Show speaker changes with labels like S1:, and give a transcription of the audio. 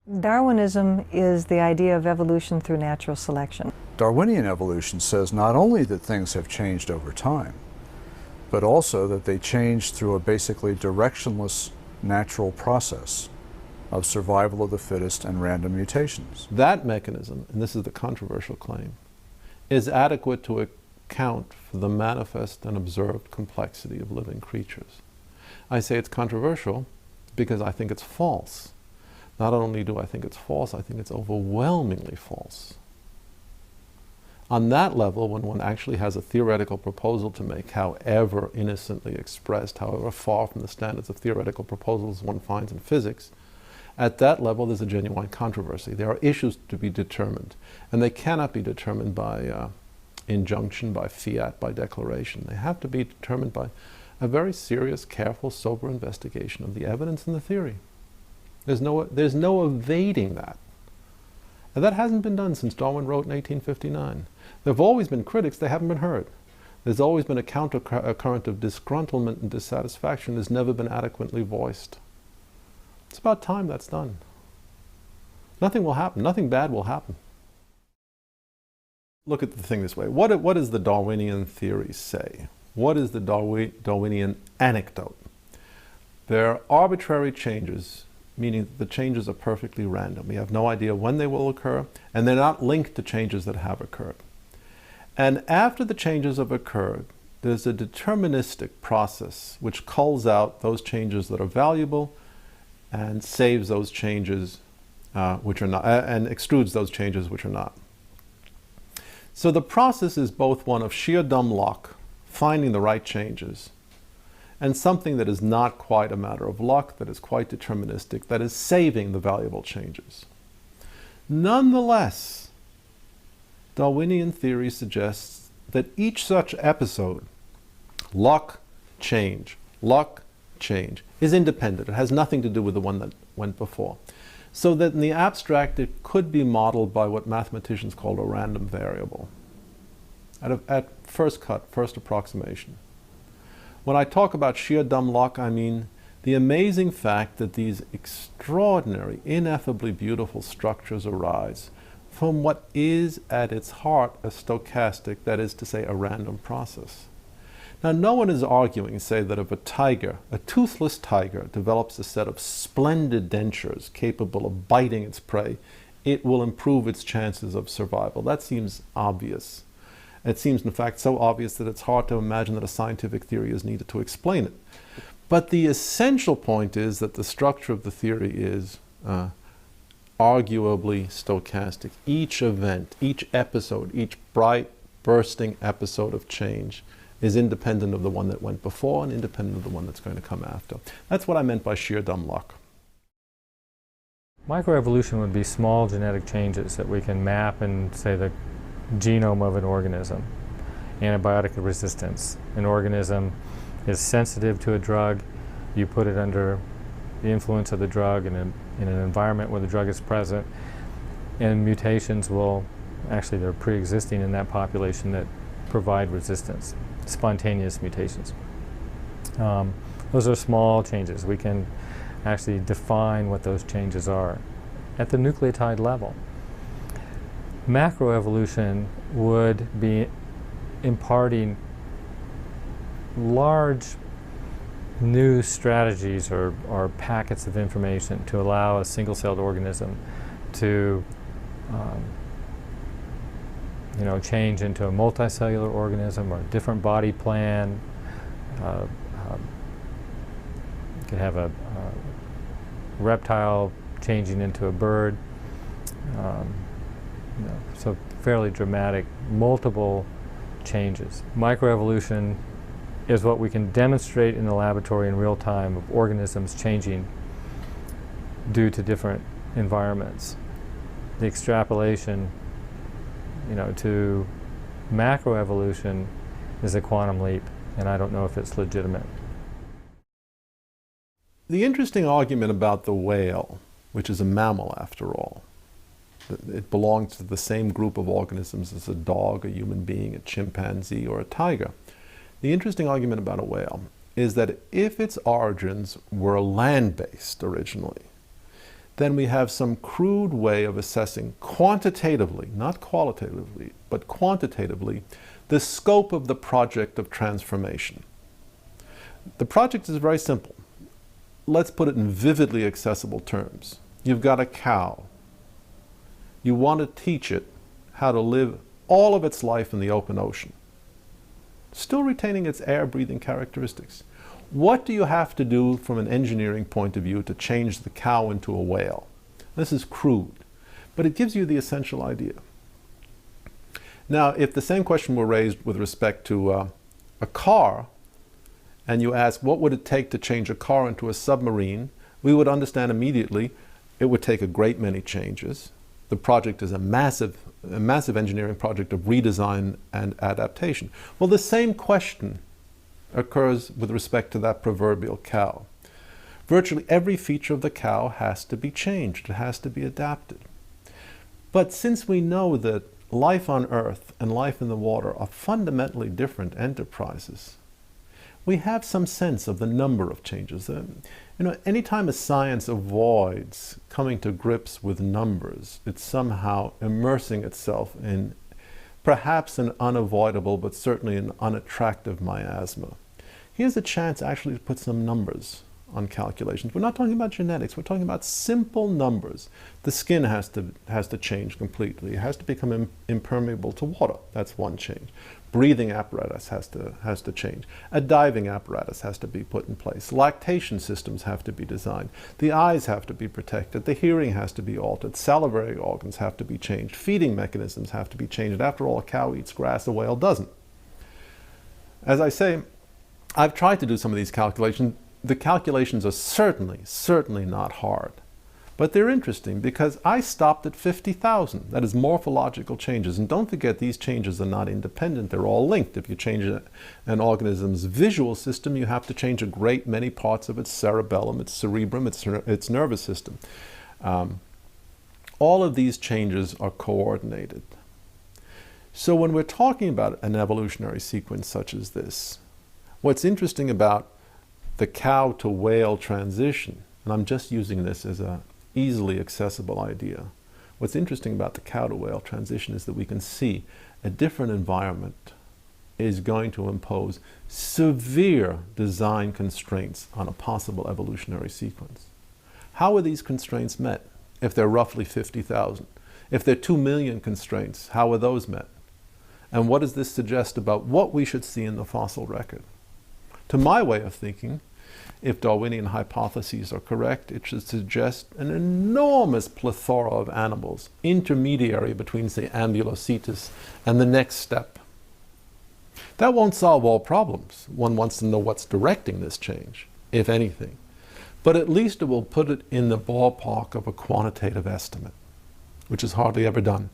S1: Darwinism is the idea of evolution through natural selection.
S2: Darwinian evolution says not only that things have changed over time, but also that they change through a basically directionless natural process of survival of the fittest and random mutations.
S3: That mechanism, and this is the controversial claim, is adequate to account for the manifest and observed complexity of living creatures. I say it's controversial because I think it's false. Not only do I think it's false, I think it's overwhelmingly false. On that level, when one actually has a theoretical proposal to make, however innocently expressed, however far from the standards of theoretical proposals one finds in physics, at that level there's a genuine controversy. There are issues to be determined, and they cannot be determined by injunction, by fiat, by declaration. They have to be determined by a very serious, careful, sober investigation of the evidence and the theory. There's no evading that. And that hasn't been done since Darwin wrote in 1859. There have always been critics, they haven't been heard. There's always been a countercurrent of disgruntlement and dissatisfaction that's never been adequately voiced. It's about time that's done. Nothing will happen, nothing bad will happen. Look at the thing this way. What does the Darwinian theory say? What is the Darwinian anecdote? There are arbitrary changes, meaning that the changes are perfectly random. We have no idea when they will occur, and they're not linked to changes that have occurred. And after the changes have occurred, there's a deterministic process which culls out those changes that are valuable and saves those changes which are not, and extrudes those changes which are not. So the process is both one of sheer dumb luck, finding the right changes, and something that is not quite a matter of luck, that is quite deterministic, that is saving the valuable changes. Nonetheless, Darwinian theory suggests that each such episode, luck, change, is independent. It has nothing to do with the one that went before. So that in the abstract, it could be modeled by what mathematicians call a random variable. At first cut, first approximation. When I talk about sheer dumb luck, I mean the amazing fact that these extraordinary, ineffably beautiful structures arise from what is at its heart a stochastic, that is to say, a random process. Now, no one is arguing, say, that if a tiger, a toothless tiger, develops a set of splendid dentures capable of biting its prey, it will improve its chances of survival. That seems obvious. It seems, in fact, so obvious that it's hard to imagine that a scientific theory is needed to explain it. But the essential point is that the structure of the theory is arguably stochastic. Each event, each episode, each bright, bursting episode of change is independent of the one that went before and independent of the one that's going to come after. That's what I meant by sheer dumb luck.
S4: Microevolution would be small genetic changes that we can map in, say, the genome of an organism. Antibiotic resistance. An organism is sensitive to a drug. You put it under the influence of the drug in an environment where the drug is present, and mutations will, actually they're pre-existing in that population that provide resistance, spontaneous mutations. Those are small changes. We can actually define what those changes are at the nucleotide level. Macroevolution would be imparting large new strategies or packets of information to allow a single-celled organism to change into a multicellular organism or a different body plan. You could have a reptile changing into a bird. So fairly dramatic, multiple changes. Microevolution is what we can demonstrate in the laboratory in real time of organisms changing due to different environments. The extrapolation, to macroevolution is a quantum leap, and I don't know if it's legitimate.
S3: The interesting argument about the whale, which is a mammal after all, it belongs to the same group of organisms as a dog, a human being, a chimpanzee, or a tiger. The interesting argument about a whale is that if its origins were land-based originally, then we have some crude way of assessing quantitatively, not qualitatively, but quantitatively, the scope of the project of transformation. The project is very simple. Let's put it in vividly accessible terms. You've got a cow. You want to teach it how to live all of its life in the open ocean, still retaining its air-breathing characteristics. What do you have to do from an engineering point of view to change the cow into a whale? This is crude, but it gives you the essential idea. Now, if the same question were raised with respect to a car, and you ask what would it take to change a car into a submarine, we would understand immediately it would take a great many changes. The project is a massive engineering project of redesign and adaptation. Well, the same question occurs with respect to that proverbial cow. Virtually every feature of the cow has to be changed. It has to be adapted. But since we know that life on Earth and life in the water are fundamentally different enterprises, we have some sense of the number of changes. Anytime a science avoids coming to grips with numbers, it's somehow immersing itself in perhaps an unavoidable, but certainly an unattractive miasma. Here's a chance actually to put some numbers on calculations. We're not talking about genetics, we're talking about simple numbers. The skin has to change completely. It has to become impermeable to water. That's one change. Breathing apparatus has to change. A diving apparatus has to be put in place. Lactation systems have to be designed. The eyes have to be protected. The hearing has to be altered. Salivary organs have to be changed. Feeding mechanisms have to be changed. After all, a cow eats grass, a whale doesn't. As I say, I've tried to do some of these calculations. The calculations are certainly not hard. But they're interesting because I stopped at 50,000. That is morphological changes. And don't forget, these changes are not independent. They're all linked. If you change an organism's visual system, you have to change a great many parts of its cerebellum, its cerebrum, its nervous system. All of these changes are coordinated. So when we're talking about an evolutionary sequence such as this, what's interesting about the cow to whale transition, and I'm just using this as an easily accessible idea. What's interesting about the cow to whale transition is that we can see a different environment is going to impose severe design constraints on a possible evolutionary sequence. How are these constraints met if they're roughly 50,000? If they're 2 million constraints, how are those met? And what does this suggest about what we should see in the fossil record? To my way of thinking, if Darwinian hypotheses are correct, it should suggest an enormous plethora of animals, intermediary between, say, Ambulocetus and the next step. That won't solve all problems. One wants to know what's directing this change, if anything. But at least it will put it in the ballpark of a quantitative estimate, which is hardly ever done.